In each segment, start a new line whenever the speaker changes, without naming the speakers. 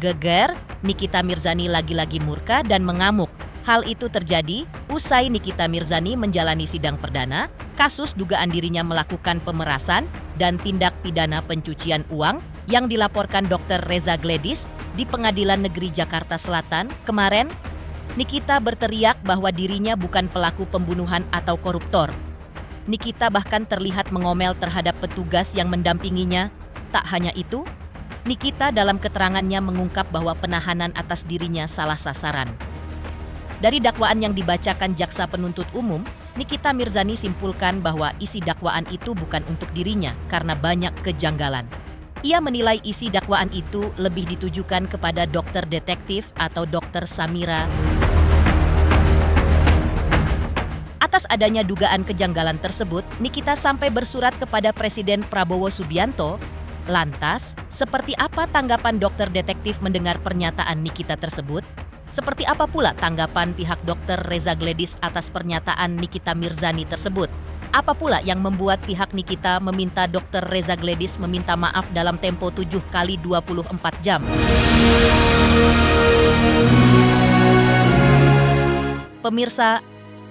Geger, Nikita Mirzani lagi-lagi murka dan mengamuk. Hal itu terjadi usai Nikita Mirzani menjalani sidang perdana kasus dugaan dirinya melakukan pemerasan dan tindak pidana pencucian uang yang dilaporkan Dr. Reza Gledis di Pengadilan Negeri Jakarta Selatan kemarin. Nikita berteriak bahwa dirinya bukan pelaku pembunuhan atau koruptor. Nikita bahkan terlihat mengomel terhadap petugas yang mendampinginya. Tak hanya itu, Nikita dalam keterangannya mengungkap bahwa penahanan atas dirinya salah sasaran. Dari dakwaan yang dibacakan jaksa penuntut umum, Nikita Mirzani simpulkan bahwa isi dakwaan itu bukan untuk dirinya karena banyak kejanggalan. Ia menilai isi dakwaan itu lebih ditujukan kepada dokter detektif atau Dr. Samira. Atas adanya dugaan kejanggalan tersebut, Nikita sampai bersurat kepada Presiden Prabowo Subianto. Lantas, seperti apa tanggapan dokter detektif mendengar pernyataan Nikita tersebut? Seperti apa pula tanggapan pihak Dr. Reza Gledis atas pernyataan Nikita Mirzani tersebut? Apa pula yang membuat pihak Nikita meminta Dr. Reza Gledis meminta maaf dalam tempo 7 kali 24 jam? Pemirsa,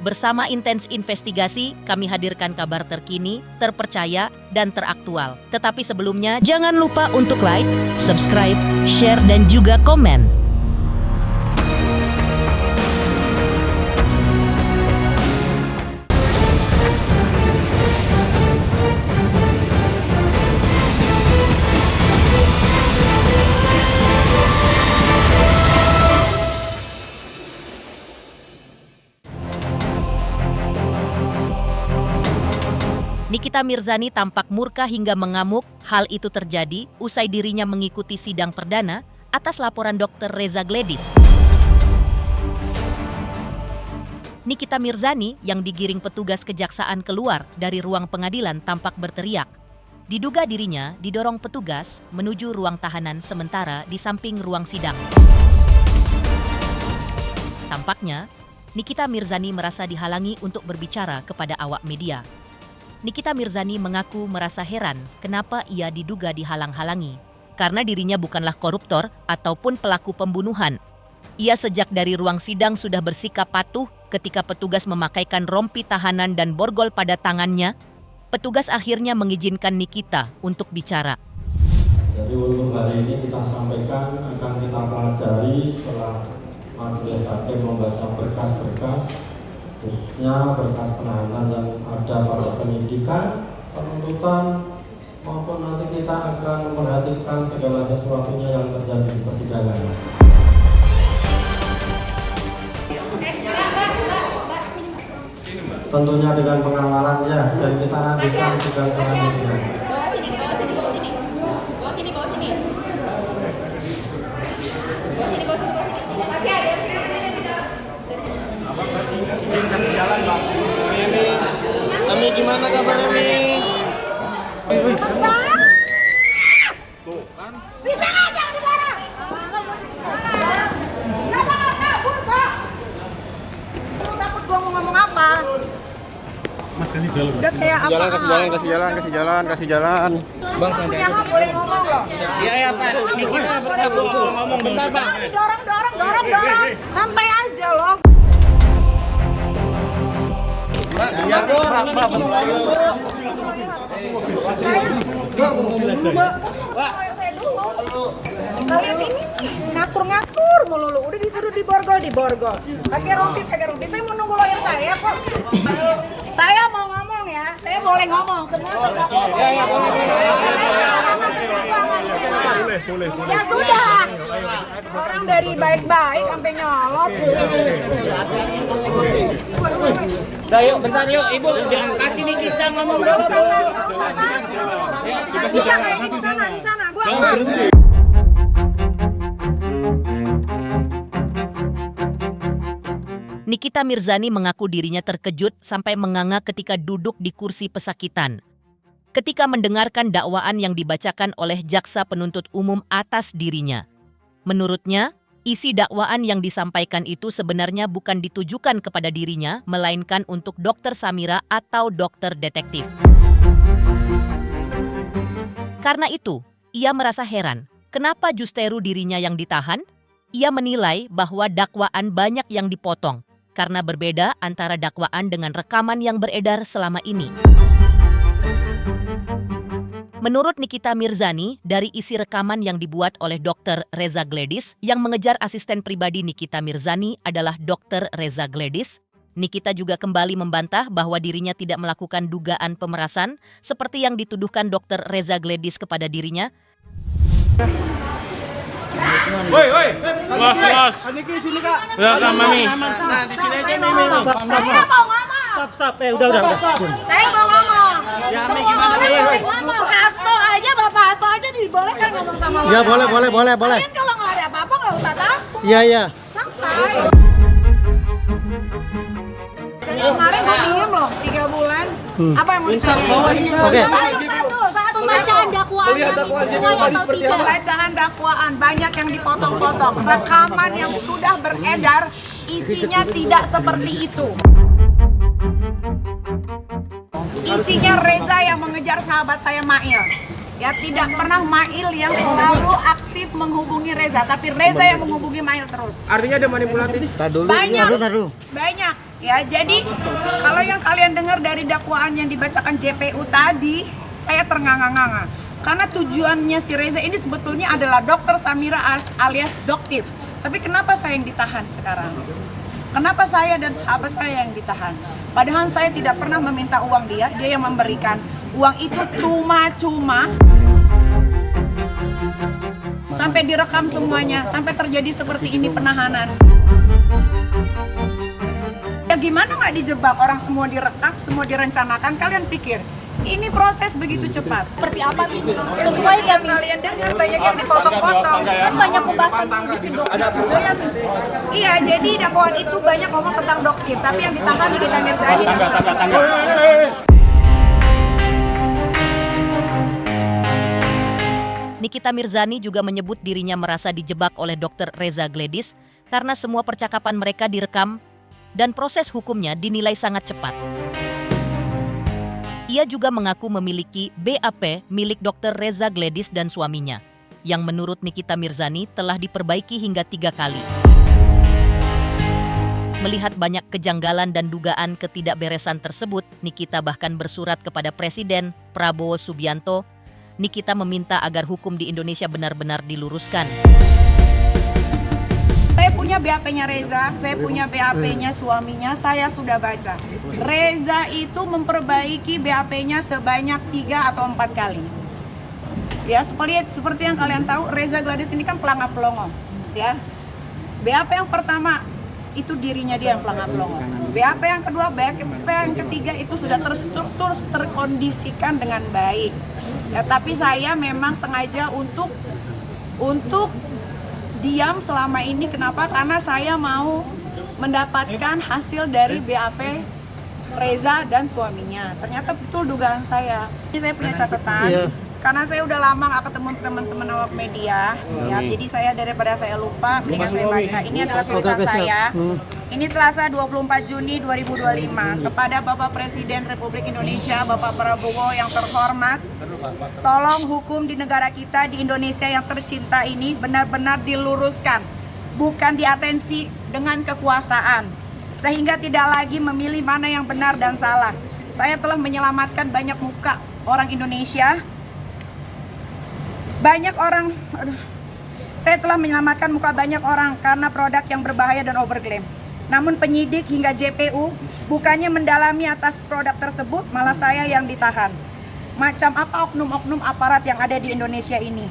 bersama Intens Investigasi, kami hadirkan kabar terkini, terpercaya, dan teraktual. Tetapi sebelumnya, jangan lupa untuk like, subscribe, share, dan juga komen. Nikita Mirzani tampak murka hingga mengamuk. Hal itu terjadi usai dirinya mengikuti sidang perdana atas laporan Dr. Reza Gledis. Nikita Mirzani yang digiring petugas kejaksaan keluar dari ruang pengadilan tampak berteriak. Diduga dirinya didorong petugas menuju ruang tahanan sementara di samping ruang sidang. Tampaknya, Nikita Mirzani merasa dihalangi untuk berbicara kepada awak media. Nikita Mirzani mengaku merasa heran kenapa ia diduga dihalang-halangi, karena dirinya bukanlah koruptor ataupun pelaku pembunuhan. Ia sejak dari ruang sidang sudah bersikap patuh ketika petugas memakaikan rompi tahanan dan borgol pada tangannya. Petugas akhirnya mengizinkan Nikita untuk bicara.
Jadi untuk hari ini kita sampaikan akan kita pelajari setelah majelis hakim membaca berkas-berkas, khususnya berkas penahanan yang ada pada penyidikan, penuntutan, maupun nanti kita akan memperhatikan segala sesuatunya yang terjadi di persidangan. Tentunya dengan pengawalannya dan kita lanjutkan sidang selanjutnya.
Ami, gimana kabarnya, Mi?
Bisa nggak jangan dilarang? Kenapa nggak kabur, Pak? Lu takut gua mau ngomong apa?
Mas, kasih jalan.
Udah kayak apa?
Kasih jalan.
Bang, punya hak boleh ngomong loh.
Iya, Pak. Ini kita boleh ngomong bentar, Pak.
Dorong. Santai aja loh.
Iya, Mbak.
Kalian ini ngatur mulu. Udah disuruh diborgol. Pakai rompi. Saya mau nunggu lawyer saya kok. Saya mau ngomong ya. Saya boleh ngomong. Semua tetap ngomong.
Ya, boleh.
Ya sudah. Orang dari baik-baik sampai nyolot.
Udah, yuk, bentar yuk, Ibu. Kasih nih kita ngomong dulu.
Bisa kayak di sana. Gua
Nikita Mirzani mengaku dirinya terkejut sampai menganga ketika duduk di kursi pesakitan. Ketika mendengarkan dakwaan yang dibacakan oleh jaksa penuntut umum atas dirinya. Menurutnya, isi dakwaan yang disampaikan itu sebenarnya bukan ditujukan kepada dirinya, melainkan untuk Dr. Samira atau dokter detektif. Karena itu, ia merasa heran Kenapa justeru dirinya yang ditahan? Ia menilai bahwa dakwaan banyak yang dipotong karena berbeda antara dakwaan dengan rekaman yang beredar selama ini. Menurut Nikita Mirzani, dari isi rekaman yang dibuat oleh Dr. Reza Gledis, yang mengejar asisten pribadi Nikita Mirzani adalah Dr. Reza Gledis, Nikita juga kembali membantah bahwa dirinya tidak melakukan dugaan pemerasan seperti yang dituduhkan Dr. Reza Gledis kepada dirinya.
Woi, los.
Aniki sini Kak.
Udah Kak Mami.
Nah, di sini aja Mimi.
Saya mau ngomong.
Stop. Udah.
Saya mau ngomong.
Ya, Mi,
Semua
gimana,
orang
Mi?
boleh ngomong. Bapak Hasto aja dibolehkan ngomong sama
Ya,
wartawan.
boleh.
Kalian kalau nggak ada apa-apa nggak usah takut.
Iya.
Santai. Dari kemarin gue diem loh 3 bulan. Apa yang mau ditanyain?
Oke.
Satu.
Pembacaan dakwaan kami sesuai atau tidak?
Pembacaan dakwaan banyak yang dipotong-potong. Rekaman yang sudah beredar isinya tidak seperti itu. Isinya Reza yang mengejar sahabat saya Mail. Ya, tidak pernah Mail yang selalu aktif menghubungi Reza, tapi Reza yang menghubungi Mail terus.
Artinya ada manipulatif.
Banyak. Ya, jadi kalau yang kalian dengar dari dakwaan yang dibacakan JPU tadi, saya ternganga-nganga. Karena tujuannya si Reza ini sebetulnya adalah Dr. Samira alias Doktif. Tapi kenapa saya yang ditahan sekarang? Kenapa saya dan sahabat saya yang ditahan? Padahal saya tidak pernah meminta uang dia yang memberikan. Uang itu cuma-cuma. Sampai direkam semuanya, sampai terjadi seperti ini penahanan. Ya gimana nggak dijebak, orang semua direkam, semua direncanakan, kalian pikir ini proses begitu cepat?
Seperti apa nih?
Sesuai yang kalian dengar banyak yang dipotong-potong.
Kan banyak pembahasan di dokter juga ya.
Iya, jadi dakwaan itu banyak ngomong tentang Doktif, tapi yang ditahan Nikita Mirzani dan sahabat.
Nikita Mirzani juga menyebut dirinya merasa dijebak oleh Dr. Reza Gledis karena semua percakapan mereka direkam dan proses hukumnya dinilai sangat cepat. Ia juga mengaku memiliki BAP milik Dr. Reza Gledis dan suaminya, yang menurut Nikita Mirzani telah diperbaiki hingga 3 kali. Melihat banyak kejanggalan dan dugaan ketidakberesan tersebut, Nikita bahkan bersurat kepada Presiden Prabowo Subianto. Nikita meminta agar hukum di Indonesia benar-benar diluruskan.
Saya punya BAP-nya Reza, saya punya BAP-nya suaminya, saya sudah baca. Reza itu memperbaiki BAP-nya sebanyak 3 atau 4 kali. Ya, seperti yang kalian tahu, Reza Gledis ini kan pelangap-pelongo. Ya. BAP yang pertama itu dirinya dia yang pelangap-pelongo. BAP yang kedua, BAP yang ketiga itu sudah terstruktur, terkondisikan dengan baik. Ya, tapi saya memang sengaja untuk diam selama ini. Kenapa? Karena saya mau mendapatkan hasil dari BAP Reza dan suaminya. Ternyata betul dugaan saya. Ini saya punya catatan. Karena saya udah lama gak ketemu teman-teman awak media, ya, jadi saya daripada saya lupa, mendingan saya baca. Ini adalah tulisan saya. Ini Selasa 24 Juni 2025 kepada Bapak Presiden Republik Indonesia, Bapak Prabowo yang terhormat. Tolong hukum di negara kita, di Indonesia yang tercinta ini benar-benar diluruskan, bukan diatensi dengan kekuasaan, sehingga tidak lagi memilih mana yang benar dan salah. Saya telah menyelamatkan banyak muka orang Indonesia. Saya telah menyelamatkan muka banyak orang karena produk yang berbahaya dan overklaim. Namun penyidik hingga JPU bukannya mendalami atas produk tersebut, malah saya yang ditahan. Macam apa oknum-oknum aparat yang ada di Indonesia ini?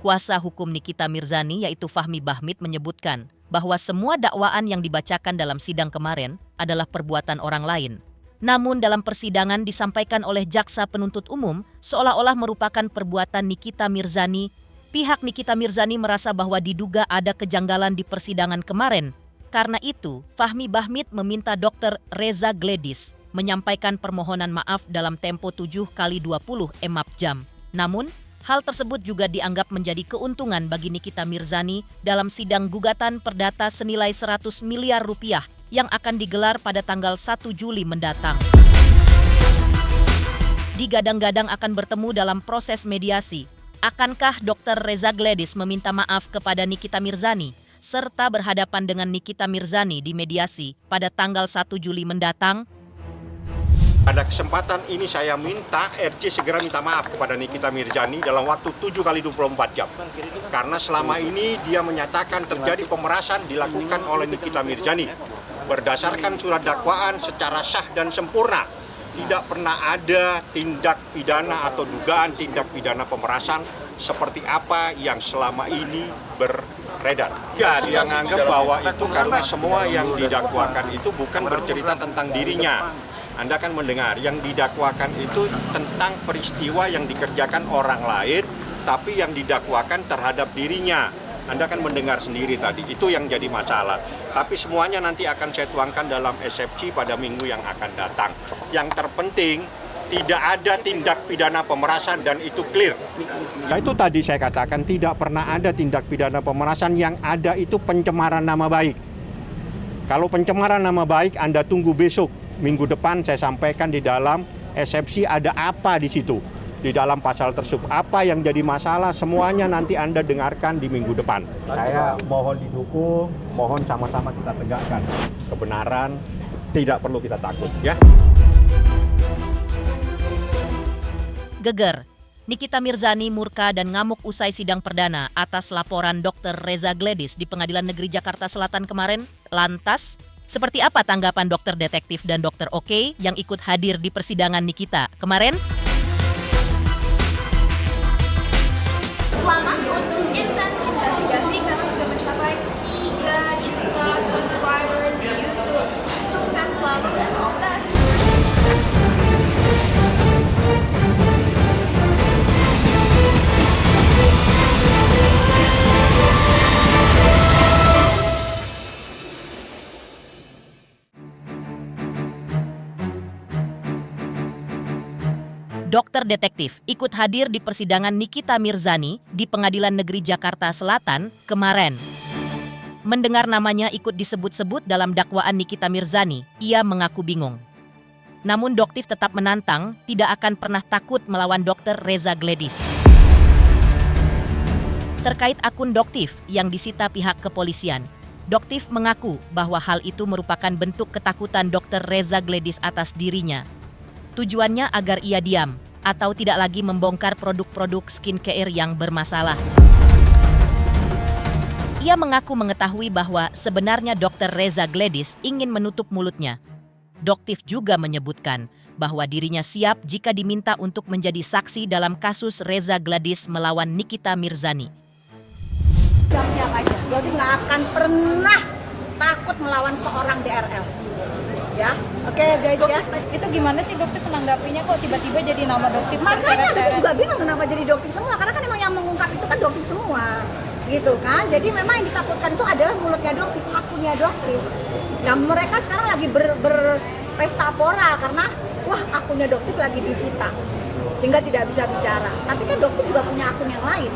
Kuasa hukum Nikita Mirzani yaitu Fahmi Bahmid menyebutkan bahwa semua dakwaan yang dibacakan dalam sidang kemarin adalah perbuatan orang lain. Namun dalam persidangan disampaikan oleh jaksa penuntut umum seolah-olah merupakan perbuatan Nikita Mirzani. Pihak Nikita Mirzani merasa bahwa diduga ada kejanggalan di persidangan kemarin. Karena itu, Fahmi Bahmid meminta Dr. Reza Gledis menyampaikan permohonan maaf dalam tempo 7x20 emap jam. Namun, hal tersebut juga dianggap menjadi keuntungan bagi Nikita Mirzani dalam sidang gugatan perdata senilai 100 miliar rupiah yang akan digelar pada tanggal 1 Juli mendatang. digadang-gadang akan bertemu dalam proses mediasi. Akankah Dr. Reza Gledis meminta maaf kepada Nikita Mirzani serta berhadapan dengan Nikita Mirzani di mediasi pada tanggal 1 Juli mendatang?
Pada kesempatan ini saya minta RC segera minta maaf kepada Nikita Mirzani dalam waktu 7x24 jam. Karena selama ini dia menyatakan terjadi pemerasan dilakukan oleh Nikita Mirzani. Berdasarkan surat dakwaan secara sah dan sempurna, tidak pernah ada tindak pidana atau dugaan tindak pidana pemerasan seperti apa yang selama ini beredar. Ya, dia menganggap bahwa itu karena semua yang didakwakan itu bukan bercerita tentang dirinya. Anda kan mendengar, yang didakwakan itu tentang peristiwa yang dikerjakan orang lain, tapi yang didakwakan terhadap dirinya. Anda kan mendengar sendiri tadi, itu yang jadi masalah. Tapi semuanya nanti akan saya tuangkan dalam eksepsi pada minggu yang akan datang. Yang terpenting, tidak ada tindak pidana pemerasan dan itu clear. Nah, itu tadi saya katakan tidak pernah ada tindak pidana pemerasan, yang ada itu pencemaran nama baik. Kalau pencemaran nama baik, Anda tunggu besok. Minggu depan saya sampaikan di dalam eksepsi ada apa di situ. Di dalam pasal tersebut, apa yang jadi masalah, semuanya nanti Anda dengarkan di minggu depan. Saya mohon didukung, mohon sama-sama kita tegakkan kebenaran, tidak perlu kita takut, ya.
Geger, Nikita Mirzani murka dan ngamuk usai sidang perdana atas laporan Dr. Reza Gledis di Pengadilan Negeri Jakarta Selatan kemarin. Lantas, seperti apa tanggapan dokter detektif dan dokter Oke yang ikut hadir di persidangan Nikita kemarin?
Selamat untuk Intens Investigasi karena sudah mencapai 3 juta subscribers di YouTube. Sukses selalu dan all the best.
Dokter detektif ikut hadir di persidangan Nikita Mirzani di Pengadilan Negeri Jakarta Selatan kemarin. Mendengar namanya ikut disebut-sebut dalam dakwaan Nikita Mirzani, ia mengaku bingung. Namun Doktif tetap menantang, tidak akan pernah takut melawan Dr. Reza Gledis. Terkait akun Doktif yang disita pihak kepolisian, Doktif mengaku bahwa hal itu merupakan bentuk ketakutan Dr. Reza Gledis atas dirinya. Tujuannya agar ia diam atau tidak lagi membongkar produk-produk skincare yang bermasalah. Ia mengaku mengetahui bahwa sebenarnya Dr. Reza Gledis ingin menutup mulutnya. Doktif juga menyebutkan bahwa dirinya siap jika diminta untuk menjadi saksi dalam kasus Reza Gledis melawan Nikita Mirzani.
Siap aja, Doktif nggak akan pernah takut melawan seorang DRL. Ya, oke guys ya.
Itu gimana sih Doktif menanggapinya kok tiba-tiba jadi nama Doktif?
Makanya Doktif juga bingung kenapa jadi Doktif semua, karena kan emang yang mengungkap itu kan Doktif semua, gitu kan. Jadi memang yang ditakutkan itu adalah mulutnya Doktif, akunnya Doktif. Nah mereka sekarang lagi berpesta pora karena wah akunnya Doktif lagi disita, sehingga tidak bisa bicara. Tapi kan Doktif juga punya akun yang lain,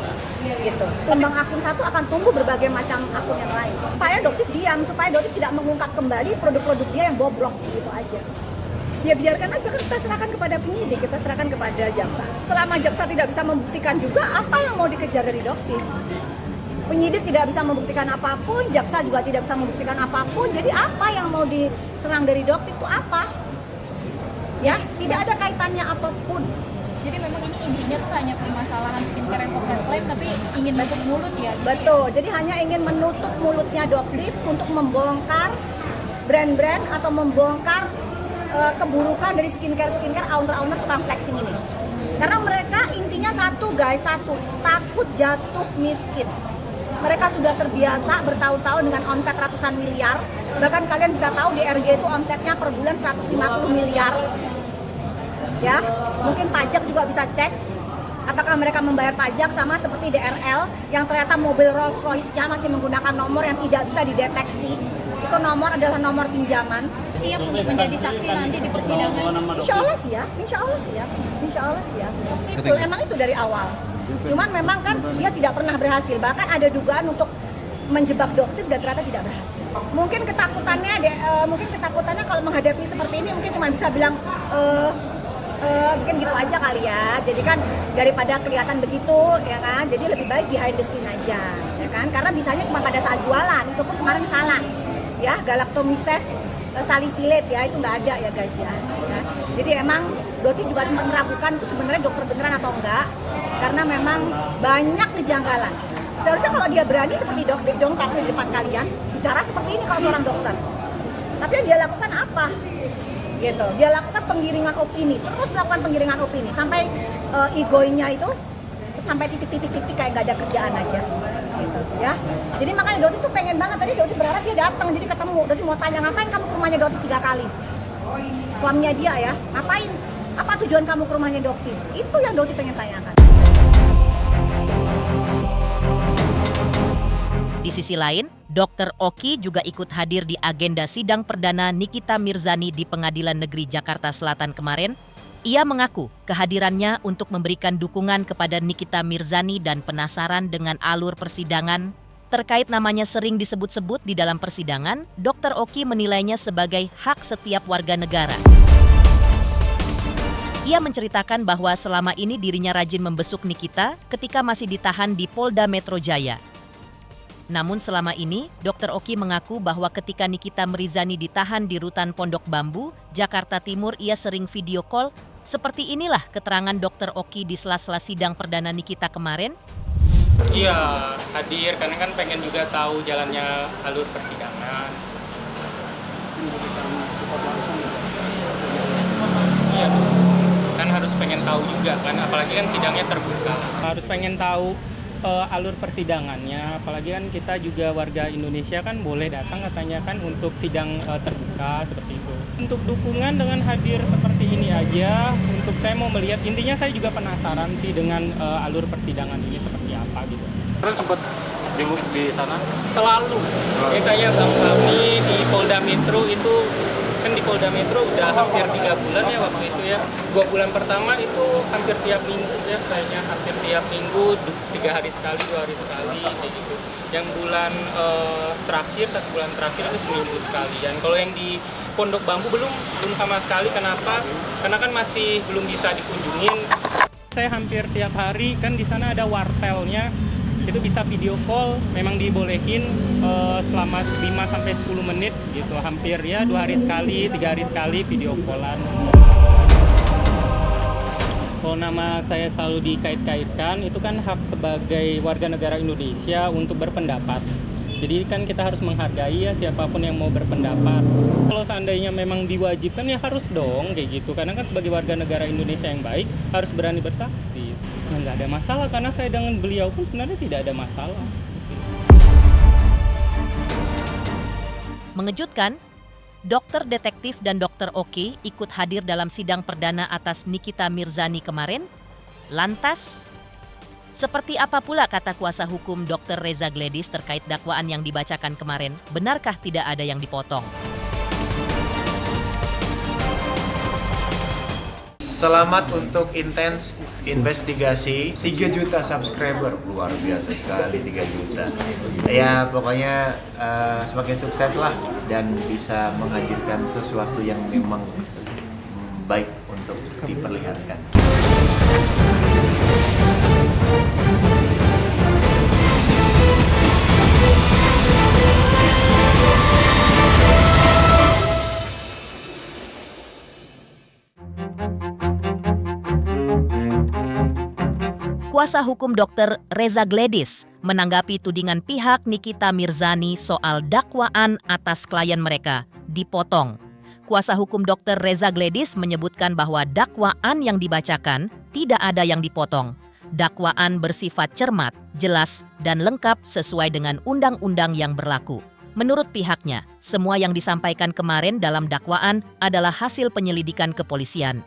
gitu. Timbang akun satu akan tumbuh berbagai macam akun yang lain. Supaya Doktif diam, supaya Doktif tidak mengungkap kembali produk-produk dia yang bobrok, gitu aja. Ya biarkan aja, kan kita serahkan kepada penyidik, kita serahkan kepada jaksa. Selama jaksa tidak bisa membuktikan juga, apa yang mau dikejar dari Doktif? Penyidik tidak bisa membuktikan apapun, jaksa juga tidak bisa membuktikan apapun. Jadi apa yang mau diserang dari Doktif itu apa? Ya, tidak ada kaitannya apapun.
Jadi memang ini intinya tuh hanya permasalahan skincare yang klaim tapi ingin menutup mulut ya? Gitu.
Betul, jadi hanya ingin menutup mulutnya Doktif untuk membongkar brand-brand atau membongkar keburukan dari skincare owner-owner tukang flexing ini. Karena mereka intinya satu guys, takut jatuh miskin. Mereka sudah terbiasa bertahun-tahun dengan omset ratusan miliar. Bahkan kalian bisa tahu DRG itu omsetnya per bulan 150 miliar. Ya, mungkin pajak juga bisa cek apakah mereka membayar pajak, sama seperti DRL yang ternyata mobil Rolls Royce-nya masih menggunakan nomor yang tidak bisa dideteksi. Itu nomor adalah nomor pinjaman.
Siap untuk menjadi saksi nanti di persidangan?
Insya Allah siap. Itu emang itu dari awal. Cuman memang kan dia tidak pernah berhasil. Bahkan ada dugaan untuk menjebak Doktif dan ternyata tidak berhasil. Mungkin ketakutannya kalau menghadapi seperti ini mungkin cuma bisa bilang mungkin gitu aja kali ya. Jadi kan daripada kelihatan begitu ya kan, jadi lebih baik behind the scene aja ya kan, karena bisanya cuma pada saat jualan, itu pun kemarin salah ya, galactomyces salicylate ya, itu nggak ada ya guys ya. Jadi emang Doti juga sempat meragukan itu sebenarnya dokter beneran atau enggak, karena memang banyak kejanggalan. Seharusnya kalau dia berani seperti dokter dong, tapi di depan kalian bicara seperti ini kalau seorang dokter. Tapi yang dia lakukan apa? Gitu. Dia lakukan penggiringan opini, terus melakukan penggiringan opini sampai egonya itu sampai titik-titik kayak nggak ada kerjaan aja. Gitu ya. Jadi makanya Doti tuh pengen banget, tadi Doti berharap dia datang, jadi ketemu. Doti mau tanya, ngapain kamu ke rumahnya Doti 3 kali? Suaminya dia ya, ngapain? Apa tujuan kamu ke rumahnya Doti? Itu yang Doti pengen tanyakan.
Di sisi lain, Dr. Oki juga ikut hadir di agenda sidang perdana Nikita Mirzani di Pengadilan Negeri Jakarta Selatan kemarin. Ia mengaku kehadirannya untuk memberikan dukungan kepada Nikita Mirzani dan penasaran dengan alur persidangan. Terkait namanya sering disebut-sebut di dalam persidangan, Dr. Oki menilainya sebagai hak setiap warga negara. Ia menceritakan bahwa selama ini dirinya rajin membesuk Nikita ketika masih ditahan di Polda Metro Jaya. Namun selama ini, Dr. Oki mengaku bahwa ketika Nikita Mirzani ditahan di Rutan Pondok Bambu, Jakarta Timur, ia sering video call. Seperti inilah keterangan Dr. Oki di sela-sela sidang perdana Nikita kemarin.
Iya, hadir karena kan pengen juga tahu jalannya alur persidangan. Iya, kan harus pengen tahu juga kan, apalagi kan sidangnya terbuka. Harus pengen tahu alur persidangannya, apalagi kan kita juga warga Indonesia kan boleh datang katanya kan untuk sidang terbuka seperti itu. Untuk dukungan dengan hadir seperti ini aja, untuk saya mau melihat, intinya saya juga penasaran sih dengan alur persidangan ini seperti apa gitu.
Terus sempat jenguk di sana?
Selalu, kayaknya sama kami di Polda Metro itu, kan di Polda Metro udah hampir 3 bulan ya waktu itu ya. 2 bulan pertama itu hampir tiap minggu ya, sayanya hampir tiap minggu, 3 hari sekali, 2 hari sekali kayak gitu. Yang bulan terakhir, 1 bulan terakhir itu seminggu sekali. Dan kalau yang di Pondok Bambu belum sama sekali. Kenapa? Karena kan masih belum bisa dikunjungin. Saya hampir tiap hari kan di sana ada wartelnya. Itu bisa video call, memang dibolehin selama 5-10 menit gitu, hampir ya 2 hari sekali, 3 hari sekali video callan. Kalau nama saya selalu dikait-kaitkan, itu kan hak sebagai warga negara Indonesia untuk berpendapat. Jadi kan kita harus menghargai ya siapapun yang mau berpendapat. Kalau seandainya memang diwajibkan ya harus dong kayak gitu, karena kan sebagai warga negara Indonesia yang baik harus berani bersaksi. Nggak ada masalah, karena saya dengan beliau pun sebenarnya tidak ada masalah.
Mengejutkan, Dokter Detektif dan Dr. Oki ikut hadir dalam sidang perdana atas Nikita Mirzani kemarin. Lantas, seperti apa pula kata kuasa hukum Dr. Reza Gledis terkait dakwaan yang dibacakan kemarin? Benarkah tidak ada yang dipotong?
Selamat untuk intens investigasi 3 juta subscriber, luar biasa sekali 3 juta. Ya pokoknya semakin sukses lah dan bisa menghadirkan sesuatu yang memang baik untuk diperlihatkan.
Kuasa hukum Dr. Reza Gledis menanggapi tudingan pihak Nikita Mirzani soal dakwaan atas klien mereka dipotong. Kuasa hukum Dr. Reza Gledis menyebutkan bahwa dakwaan yang dibacakan tidak ada yang dipotong. Dakwaan bersifat cermat, jelas, dan lengkap sesuai dengan undang-undang yang berlaku. Menurut pihaknya, semua yang disampaikan kemarin dalam dakwaan adalah hasil penyelidikan kepolisian.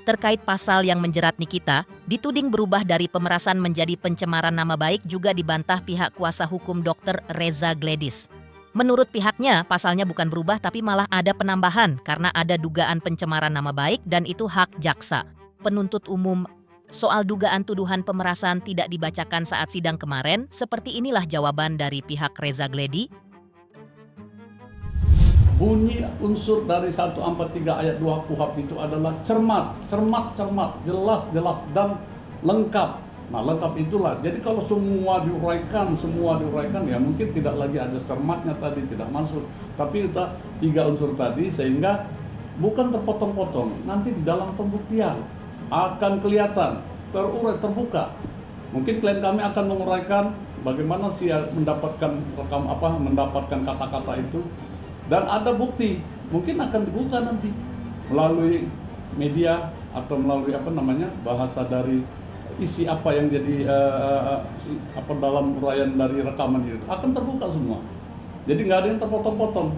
Terkait pasal yang menjerat Nikita, dituding berubah dari pemerasan menjadi pencemaran nama baik juga dibantah pihak kuasa hukum Dr. Reza Gledis. Menurut pihaknya, pasalnya bukan berubah tapi malah ada penambahan karena ada dugaan pencemaran nama baik dan itu hak jaksa. Penuntut umum soal dugaan tuduhan pemerasan tidak dibacakan saat sidang kemarin, seperti inilah jawaban dari pihak Reza Gledis.
bunyi unsur dari 143 ayat 2 KUHP itu adalah cermat, jelas dan lengkap. Nah, lengkap itulah. Jadi kalau semua diuraikan ya mungkin tidak lagi ada cermatnya tadi, tidak masuk. Tapi itu 3 unsur tadi sehingga bukan terpotong-potong. Nanti di dalam pembuktian akan kelihatan, terurai, terbuka. Mungkin klien kami akan menguraikan bagaimana sih mendapatkan mendapatkan kata-kata itu, dan ada bukti. Mungkin akan dibuka nanti melalui media atau melalui bahasa dari isi apa yang jadi dalam uraian dari rekaman itu akan terbuka semua. Jadi nggak ada yang terpotong-potong.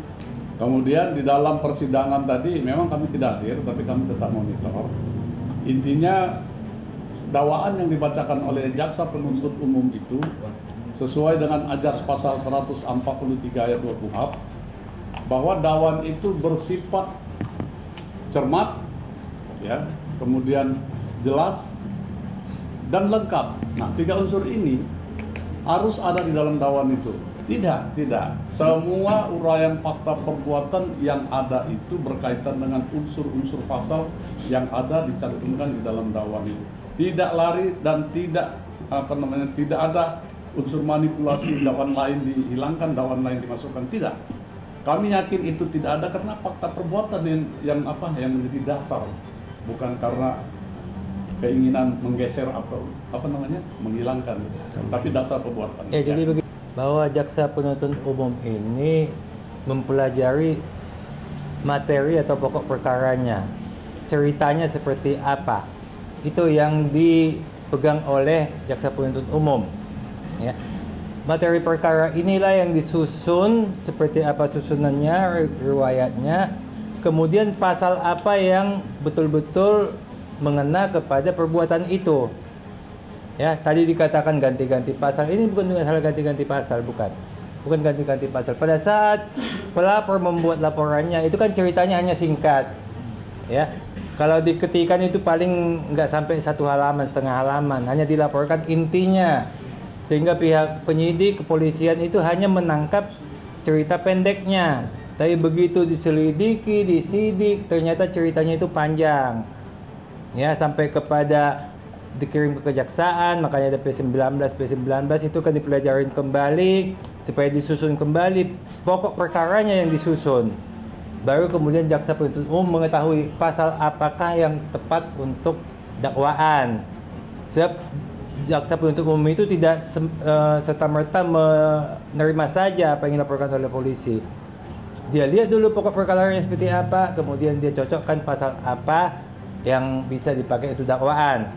Kemudian di dalam persidangan tadi memang kami tidak hadir, tapi kami tetap monitor. Intinya dakwaan yang dibacakan oleh jaksa penuntut umum itu sesuai dengan ajas pasal 143 ayat 2 KUHP, bahwa dakwaan itu bersifat cermat, ya, kemudian jelas dan lengkap. Nah, 3 unsur ini harus ada di dalam dakwaan itu. Tidak. Semua uraian fakta perbuatan yang ada itu berkaitan dengan unsur-unsur pasal yang ada dicantumkan di dalam dakwaan itu. Tidak lari dan tidak ada unsur manipulasi, dakwaan lain dihilangkan, dakwaan lain dimasukkan, tidak. Kami yakin itu tidak ada karena fakta perbuatan yang menjadi dasar, bukan karena keinginan menggeser menghilangkan, tapi dasar perbuatan.
Jadi begini, bahwa jaksa penuntut umum ini mempelajari materi atau pokok perkaranya, ceritanya seperti apa, itu yang dipegang oleh jaksa penuntut umum. Ya. Materi perkara inilah yang disusun, seperti apa susunannya, riwayatnya, kemudian pasal apa yang betul-betul mengena kepada perbuatan itu. Ya, tadi dikatakan ganti-ganti pasal. Ini bukan masalah ganti-ganti pasal, bukan ganti-ganti pasal. Pada saat pelapor membuat laporannya, itu kan ceritanya hanya singkat. Ya. Kalau diketikan itu paling nggak sampai 1 halaman, setengah halaman, hanya dilaporkan intinya. Sehingga pihak penyidik, kepolisian itu hanya menangkap cerita pendeknya. Tapi begitu diselidiki, disidik, ternyata ceritanya itu panjang. Ya, sampai kepada dikirim ke kejaksaan, makanya ada P19 itu kan dipelajarin kembali supaya disusun kembali pokok perkaranya yang disusun. Baru kemudian jaksa penuntut umum mengetahui pasal apakah yang tepat untuk dakwaan. Sebab jaksa penuntut umum itu tidak serta-merta menerima saja apa yang dilaporkan oleh polisi. Dia lihat dulu pokok perkaranya seperti apa, kemudian dia cocokkan pasal apa yang bisa dipakai itu dakwaan.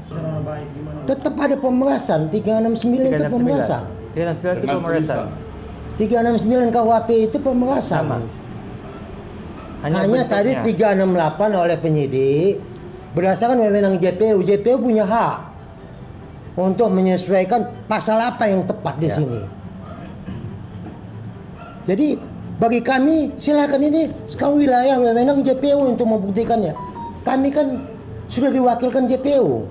Tetap ada pemerasan, 369 itu pemerasan.
369 itu pemerasan.
369 KUHP itu pemerasan.
Sama.
Hanya tadi 368 oleh penyidik berdasarkan wewenang JPU. JPU punya hak untuk menyesuaikan pasal apa yang tepat di sini. Jadi bagi kami silakan, ini sekarang wilayah wewenang JPU untuk membuktikannya. Kami kan sudah diwakilkan JPU.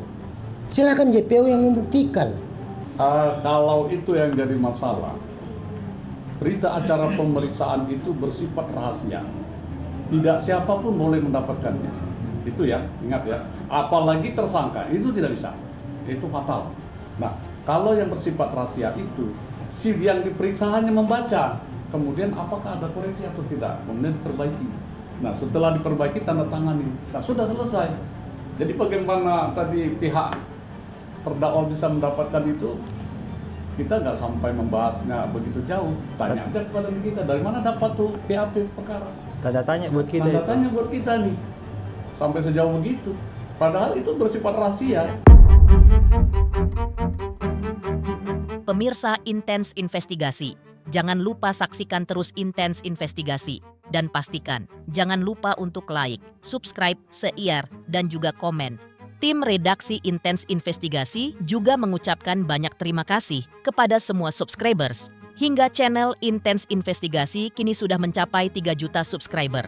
Silakan JPU yang membuktikan.
Kalau itu yang jadi masalah, berita acara pemeriksaan itu bersifat rahasia. Tidak siapapun boleh mendapatkannya. Itu ya, ingat ya. Apalagi tersangka, itu tidak bisa. Itu fatal. Nah, kalau yang bersifat rahasia itu, si yang diperiksa hanya membaca. Kemudian apakah ada koreksi atau tidak, kemudian diperbaiki. Nah, setelah diperbaiki tanda tangani. Nah, sudah selesai. Jadi bagaimana tadi pihak terdakwa bisa mendapatkan itu, kita nggak sampai membahasnya begitu jauh. Tanya aja kepada kita, dari mana dapat tuh PAP perkara.
Tanda tanya buat kita.
Tanda tanya buat kita nih. Sampai sejauh begitu. Padahal itu bersifat rahasia.
Pemirsa Intens Investigasi, jangan lupa saksikan terus Intens Investigasi. Dan pastikan, jangan lupa untuk like, subscribe, share, dan juga komen. Tim redaksi Intens Investigasi juga mengucapkan banyak terima kasih kepada semua subscribers. Hingga channel Intens Investigasi kini sudah mencapai 3 juta subscriber.